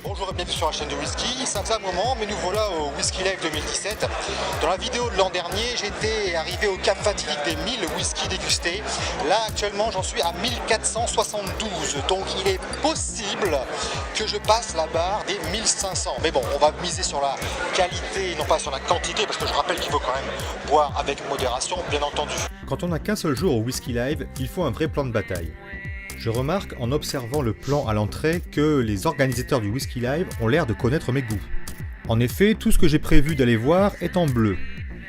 Bonjour et bienvenue sur la chaîne de whisky, ça faisait un moment mais nous voilà au Whisky Live 2017. Dans la vidéo de l'an dernier, j'étais arrivé au cap fatidique des 1000 whisky dégustés. Là actuellement j'en suis à 1472, donc il est possible que je passe la barre des 1500. Mais bon, on va miser sur la qualité et non pas sur la quantité parce que je rappelle qu'il faut quand même boire avec modération, bien entendu. Quand on n'a qu'un seul jour au Whisky Live, il faut un vrai plan de bataille. Je remarque en observant le plan à l'entrée que les organisateurs du Whisky Live ont l'air de connaître mes goûts. En effet, tout ce que j'ai prévu d'aller voir est en bleu.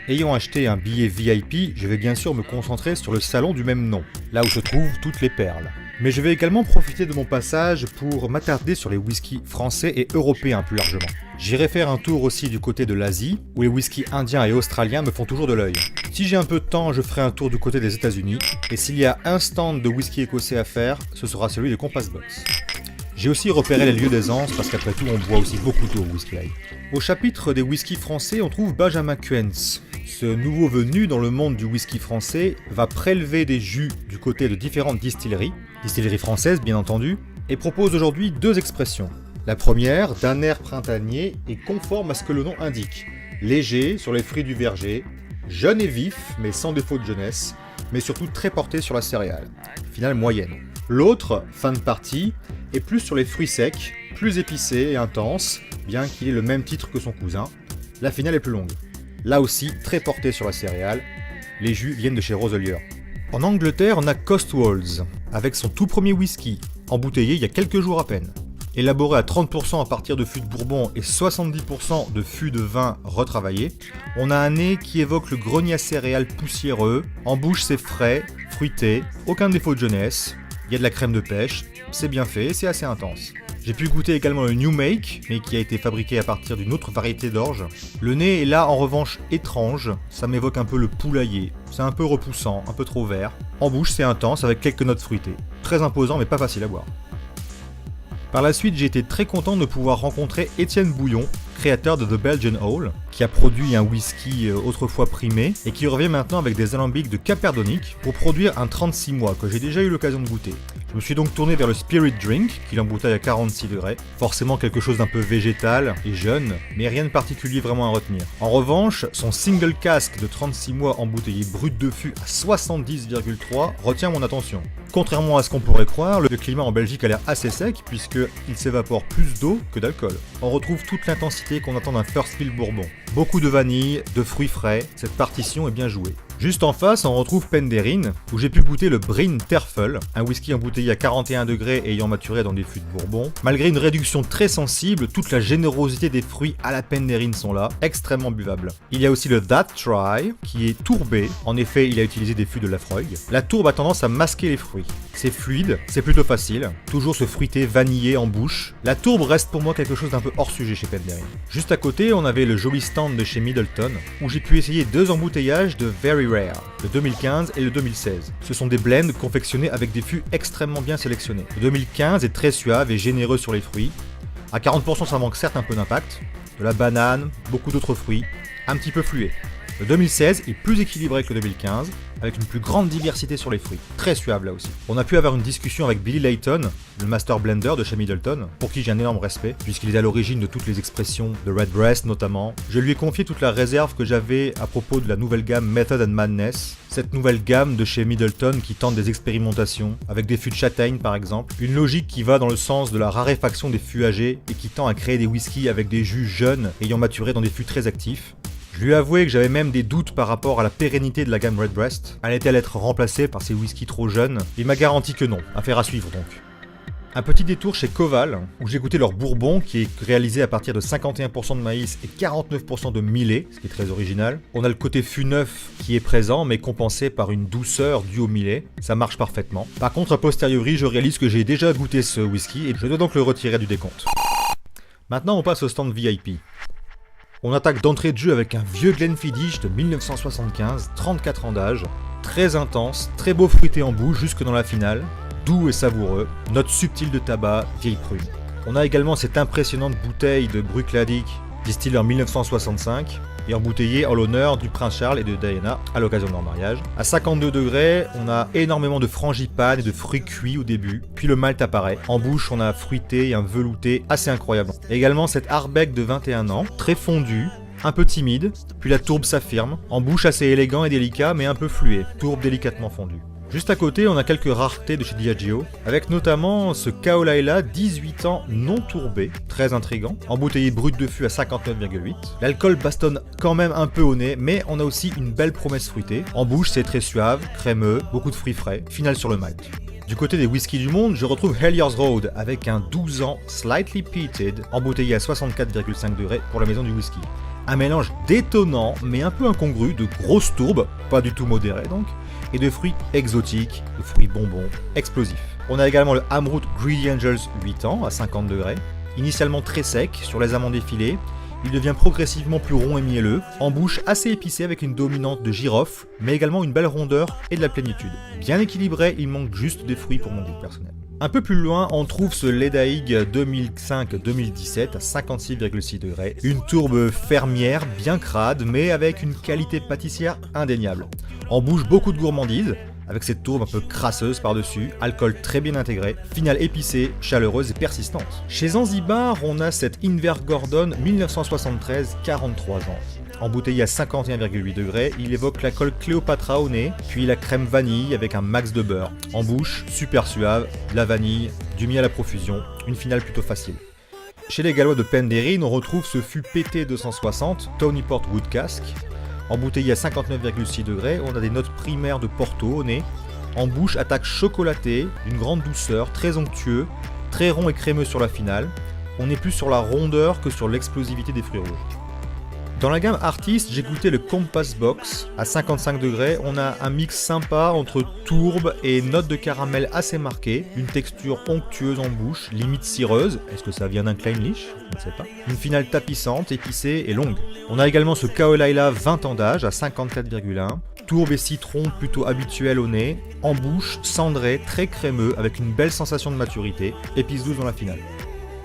Ayant acheté un billet VIP, je vais bien sûr me concentrer sur le salon du même nom, là où se trouvent toutes les perles. Mais je vais également profiter de mon passage pour m'attarder sur les whiskies français et européens plus largement. J'irai faire un tour aussi du côté de l'Asie, où les whiskies indiens et australiens me font toujours de l'œil. Si j'ai un peu de temps, je ferai un tour du côté des États-Unis, et s'il y a un stand de whisky écossais à faire, ce sera celui de Compass Box. J'ai aussi repéré les lieux d'aisance, parce qu'après tout, on boit aussi beaucoup d'eau au Whisky Live. Au chapitre des whiskies français, on trouve Benjamin Kuentz. Ce nouveau venu dans le monde du whisky français va prélever des jus du côté de différentes distilleries françaises bien entendu, et propose aujourd'hui deux expressions. La première, d'un air printanier et conforme à ce que le nom indique. Léger sur les fruits du verger, jeune et vif mais sans défaut de jeunesse, mais surtout très porté sur la céréale. Finale moyenne. L'autre, fin de partie, est plus sur les fruits secs, plus épicé et intense, bien qu'il ait le même titre que son cousin. La finale est plus longue. Là aussi, très porté sur la céréale. Les jus viennent de chez Roselier. En Angleterre, on a Cotswolds, avec son tout premier whisky, embouteillé il y a quelques jours à peine. Élaboré à 30% à partir de fûts de bourbon et 70% de fûts de vin retravaillés, on a un nez qui évoque le grenier à céréales poussiéreux. En bouche, c'est frais, fruité, aucun défaut de jeunesse. Il y a de la crème de pêche, c'est bien fait et c'est assez intense. J'ai pu goûter également le New Make, mais qui a été fabriqué à partir d'une autre variété d'orge. Le nez est là en revanche étrange, ça m'évoque un peu le poulailler. C'est un peu repoussant, un peu trop vert. En bouche, c'est intense avec quelques notes fruitées. Très imposant mais pas facile à boire. Par la suite, j'ai été très content de pouvoir rencontrer Étienne Bouillon, créateur de The Belgian Owl, qui a produit un whisky autrefois primé et qui revient maintenant avec des alambics de Caperdonic pour produire un 36 mois que j'ai déjà eu l'occasion de goûter. Je me suis donc tourné vers le Spirit Drink, qu'il embouteille à 46 degrés, forcément quelque chose d'un peu végétal et jeune, mais rien de particulier vraiment à retenir. En revanche, son single cask de 36 mois embouteillé brut de fût à 70,3 retient mon attention. Contrairement à ce qu'on pourrait croire, le climat en Belgique a l'air assez sec puisqu'il s'évapore plus d'eau que d'alcool. On retrouve toute l'intensité qu'on attend d'un first fill bourbon. Beaucoup de vanille, de fruits frais, cette partition est bien jouée. Juste en face, on retrouve Penderyn, où j'ai pu goûter le Bryn Terfel, un whisky embouteillé à 41 degrés et ayant maturé dans des fûts de bourbon. Malgré une réduction très sensible, toute la générosité des fruits à la Penderyn sont là, extrêmement buvables. Il y a aussi le That Try, qui est tourbé. En effet, il a utilisé des fûts de Laphroaig. La tourbe a tendance à masquer les fruits. C'est fluide, c'est plutôt facile, toujours ce fruité vanillé en bouche. La tourbe reste pour moi quelque chose d'un peu hors sujet chez Penderyn. Juste à côté, on avait le joli stand de chez Middleton, où j'ai pu essayer deux emboutteillages de Very Rare, le 2015 et le 2016. Ce sont des blends confectionnés avec des fûts extrêmement bien sélectionnés. Le 2015 est très suave et généreux sur les fruits. À 40% ça manque certes un peu d'impact, de la banane, beaucoup d'autres fruits, un petit peu fluet. Le 2016 est plus équilibré que le 2015, avec une plus grande diversité sur les fruits. Très suave là aussi. On a pu avoir une discussion avec Billy Layton, le master blender de chez Middleton, pour qui j'ai un énorme respect, puisqu'il est à l'origine de toutes les expressions, de Redbreast notamment. Je lui ai confié toute la réserve que j'avais à propos de la nouvelle gamme Method and Madness, cette nouvelle gamme de chez Middleton qui tente des expérimentations, avec des fûts de châtaigne par exemple, une logique qui va dans le sens de la raréfaction des fûts âgés et qui tend à créer des whiskies avec des jus jeunes ayant maturé dans des fûts très actifs. Je lui ai avoué que j'avais même des doutes par rapport à la pérennité de la gamme Redbreast. Allait-elle être remplacée par ces whiskies trop jeunes? Il m'a garanti que non. Affaire à suivre donc. Un petit détour chez Koval, où j'ai goûté leur bourbon qui est réalisé à partir de 51% de maïs et 49% de millet, ce qui est très original. On a le côté fût neuf qui est présent mais compensé par une douceur due au millet. Ça marche parfaitement. Par contre, a posteriori, je réalise que j'ai déjà goûté ce whisky et je dois donc le retirer du décompte. Maintenant, on passe au stand VIP. On attaque d'entrée de jeu avec un vieux Glenfiddich de 1975, 34 ans d'âge, très intense, très beau fruité en bouche jusque dans la finale, doux et savoureux, note subtile de tabac, vieille prune. On a également cette impressionnante bouteille de Bruichladdich distillé en 1965 et embouteillé en l'honneur du prince Charles et de Diana à l'occasion de leur mariage. À 52 degrés, on a énormément de frangipane et de fruits cuits au début, puis le malt apparaît. En bouche, on a fruité et un velouté assez incroyable. Également cette Ardbeg de 21 ans, très fondu, un peu timide, puis la tourbe s'affirme, en bouche assez élégant et délicat mais un peu fluet, tourbe délicatement fondue. Juste à côté, on a quelques raretés de chez Diageo, avec notamment ce Kaolaila 18 ans non tourbé, très intrigant, embouteillé brut de fût à 59,8. L'alcool bastonne quand même un peu au nez, mais on a aussi une belle promesse fruitée. En bouche, c'est très suave, crémeux, beaucoup de fruits frais, final sur le malt. Du côté des whiskies du monde, je retrouve Hellier's Road avec un 12 ans slightly peated, embouteillé à 64,5 degrés pour la maison du whisky. Un mélange détonnant mais un peu incongru de grosses tourbes, pas du tout modérées donc, et de fruits exotiques, de fruits bonbons, explosifs. On a également le Amroot Greedy Angels 8 ans à 50 degrés, initialement très sec sur les amandes effilées, il devient progressivement plus rond et mielleux, en bouche assez épicé avec une dominante de girofle, mais également une belle rondeur et de la plénitude. Bien équilibré, il manque juste des fruits pour mon goût personnel. Un peu plus loin, on trouve ce Ledaig 2005-2017 à 56,6 degrés, une tourbe fermière bien crade, mais avec une qualité pâtissière indéniable. En bouche, beaucoup de gourmandise, avec cette tourbe un peu crasseuse par-dessus, alcool très bien intégré, finale épicée, chaleureuse et persistante. Chez Zanzibar, on a cette Invergordon 1973, 43 ans. Embouteillé à 51,8 degrés, il évoque l'alcool Cléopatra au nez, puis la crème vanille avec un max de beurre. En bouche, super suave, de la vanille, du miel à profusion, une finale plutôt facile. Chez les Gallois de Penderyn, on retrouve ce fût PT 260, Tawny Port Wood Cask. Embouteillé à 59,6 degrés, on a des notes primaires de Porto au nez. En bouche, attaque chocolatée, d'une grande douceur, très onctueux, très rond et crémeux sur la finale. On est plus sur la rondeur que sur l'explosivité des fruits rouges. Dans la gamme Artist, j'ai goûté le Compass Box à 55 degrés. On a un mix sympa entre tourbe et notes de caramel assez marquées, une texture onctueuse en bouche, limite cireuse. Est-ce que ça vient d'un Kleinlich? Je ne sais pas. Une finale tapissante, épicée et longue. On a également ce Kaolaila 20 ans d'âge à 54,1. Tourbe et citron plutôt habituel au nez. En bouche, cendré, très crémeux avec une belle sensation de maturité. Épice douce dans la finale.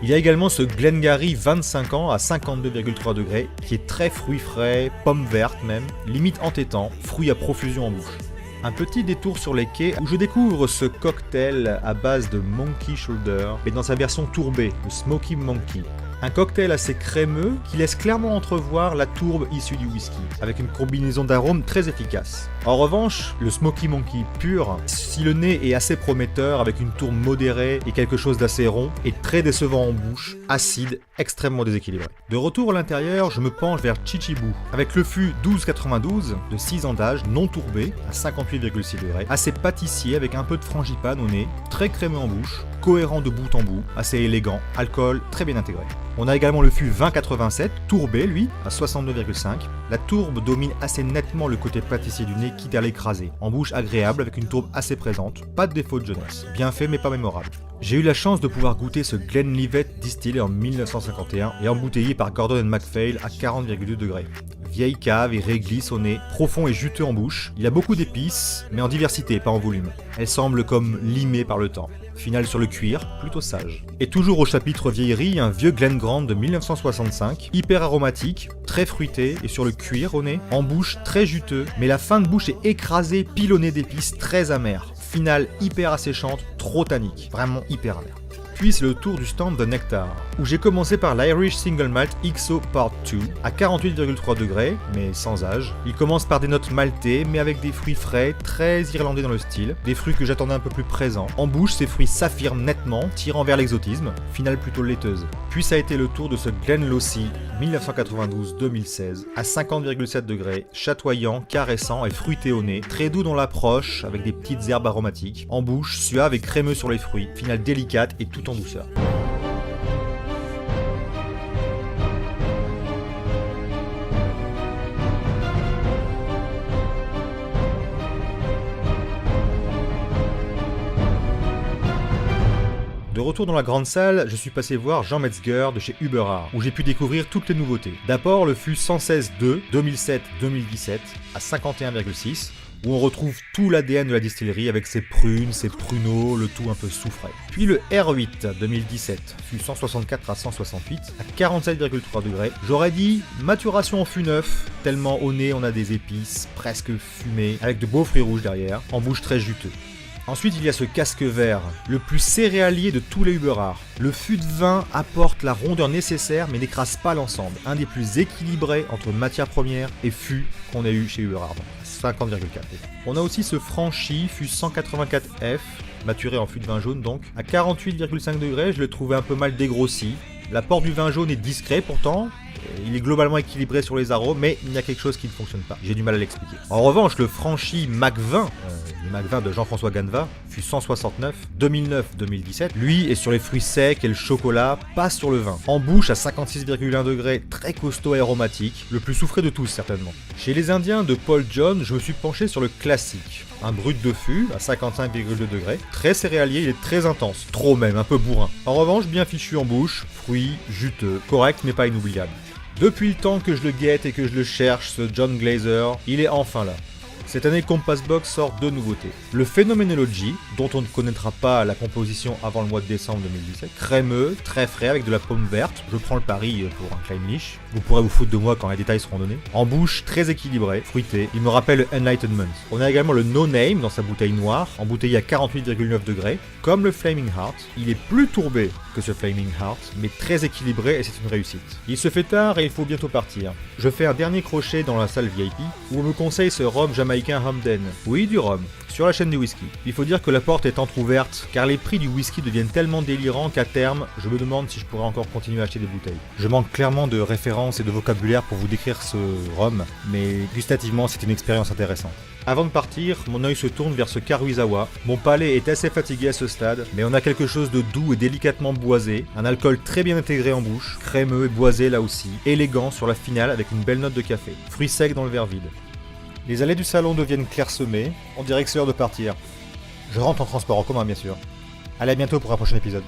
Il y a également ce Glengarry 25 ans à 52,3 degrés qui est très fruit frais, pomme verte même, limite entêtant, fruits à profusion en bouche. Un petit détour sur les quais où je découvre ce cocktail à base de Monkey Shoulder, mais dans sa version tourbée, le Smoky Monkey. Un cocktail assez crémeux qui laisse clairement entrevoir la tourbe issue du whisky, avec une combinaison d'arômes très efficace. En revanche, le Smoky Monkey pur, si le nez est assez prometteur avec une tourbe modérée et quelque chose d'assez rond, est très décevant en bouche, acide, extrêmement déséquilibré. De retour à l'intérieur, je me penche vers Chichibu, avec le fût 1292 de 6 ans d'âge, non tourbé, à 58,6 degrés, assez pâtissier avec un peu de frangipane au nez, très crémeux en bouche, cohérent de bout en bout, assez élégant, alcool très bien intégré. On a également le fût 2087, tourbé lui, à 62,5. La tourbe domine assez nettement le côté pâtissier du nez, quitte à l'écraser. En bouche agréable avec une tourbe assez présente, pas de défaut de jeunesse. Bien fait mais pas mémorable. J'ai eu la chance de pouvoir goûter ce Glenlivet distillé en 1951 et embouteillé par Gordon & MacPhail à 40,2 degrés. Vieille cave et réglisse au nez, profond et juteux en bouche. Il a beaucoup d'épices, mais en diversité, pas en volume. Elle semble comme limée par le temps. Finale sur le cuir, plutôt sage. Et toujours au chapitre vieillerie, un vieux Glen Grant de 1965, hyper aromatique, très fruité et sur le cuir au nez, en bouche très juteux, mais la fin de bouche est écrasée, pilonnée d'épices très amères. Finale hyper asséchante, trop tannique, vraiment hyper amère. Puis c'est le tour du stand de Nectar, où j'ai commencé par l'Irish Single Malt XO Part 2 à 48,3 degrés, mais sans âge. Il commence par des notes maltées, mais avec des fruits frais, très irlandais dans le style, des fruits que j'attendais un peu plus présents. En bouche, ces fruits s'affirment nettement, tirant vers l'exotisme, finale plutôt laiteuse. Puis ça a été le tour de ce Glenlossie 1992-2016 à 50,7 degrés, chatoyant, caressant et fruité au nez, très doux dans l'approche, avec des petites herbes aromatiques. En bouche, suave et crémeux sur les fruits, finale délicate et tout en douceur. De retour dans la grande salle, je suis passé voir Jean Metzger de chez Huberard, où j'ai pu découvrir toutes les nouveautés. D'abord le fût 116-2 2007-2017 à 51,6. où on retrouve tout l'ADN de la distillerie avec ses prunes, ses pruneaux, le tout un peu soufré. Puis le R8 2017 fut 164 à 168 à 47,3 degrés. J'aurais dit maturation en fût neuf, tellement au nez on a des épices presque fumées, avec de beaux fruits rouges derrière, en bouche très juteux. Ensuite, il y a ce casque vert, le plus céréalier de tous les Uber rares. Le fût de vin apporte la rondeur nécessaire mais n'écrase pas l'ensemble. Un des plus équilibrés entre matière première et fût qu'on a eu chez Uber Rare. 50,4. On a aussi ce Franchi fût 184F, maturé en fût de vin jaune donc, à 48,5 degrés. Je le trouvais un peu mal dégrossi. L'apport du vin jaune est discret pourtant. Il est globalement équilibré sur les arômes, mais il y a quelque chose qui ne fonctionne pas. J'ai du mal à l'expliquer. En revanche, le Franchi Mac 20, le Mac 20 de Jean-François Ganeva, fut 169, 2009-2017. Lui est sur les fruits secs et le chocolat, pas sur le vin. En bouche à 56,1 degrés, très costaud et aromatique, le plus soufré de tous certainement. Chez les Indiens de Paul John, je me suis penché sur le classique. Un brut de fût à 55,2 degrés, très céréalier, il est très intense, trop même, un peu bourrin. En revanche, bien fichu en bouche, fruits, juteux, correct mais pas inoubliable. Depuis le temps que je le guette et que je le cherche, ce John Glaser, il est enfin là. Cette année, Compass Box sort deux nouveautés. Le Phenomenology, dont on ne connaîtra pas la composition avant le mois de décembre 2017. Crémeux, très frais, avec de la pomme verte. Je prends le pari pour un Kleinlich. Vous pourrez vous foutre de moi quand les détails seront donnés. En bouche, très équilibré, fruité. Il me rappelle le Enlightenment. On a également le No Name dans sa bouteille noire, embouteillé à 48,9 degrés. Comme le Flaming Heart, il est plus tourbé que ce Flaming Heart, mais très équilibré et c'est une réussite. Il se fait tard et il faut bientôt partir. Je fais un dernier crochet dans la salle VIP, où on me conseille ce rhum jamaïcain Hamden. Oui, du rhum. Sur la chaîne du whisky. Il faut dire que la porte est entrouverte, car les prix du whisky deviennent tellement délirants qu'à terme, je me demande si je pourrais encore continuer à acheter des bouteilles. Je manque clairement de références et de vocabulaire pour vous décrire ce rhum, mais gustativement c'est une expérience intéressante. Avant de partir, mon œil se tourne vers ce Karuizawa. Mon palais est assez fatigué à ce stade, mais on a quelque chose de doux et délicatement boisé, un alcool très bien intégré en bouche, crémeux et boisé là aussi, élégant sur la finale avec une belle note de café, fruits secs dans le verre vide. Les allées du salon deviennent clairsemées, on dirait que c'est l'heure de partir. Je rentre en transport en commun bien sûr. Allez, à bientôt pour un prochain épisode.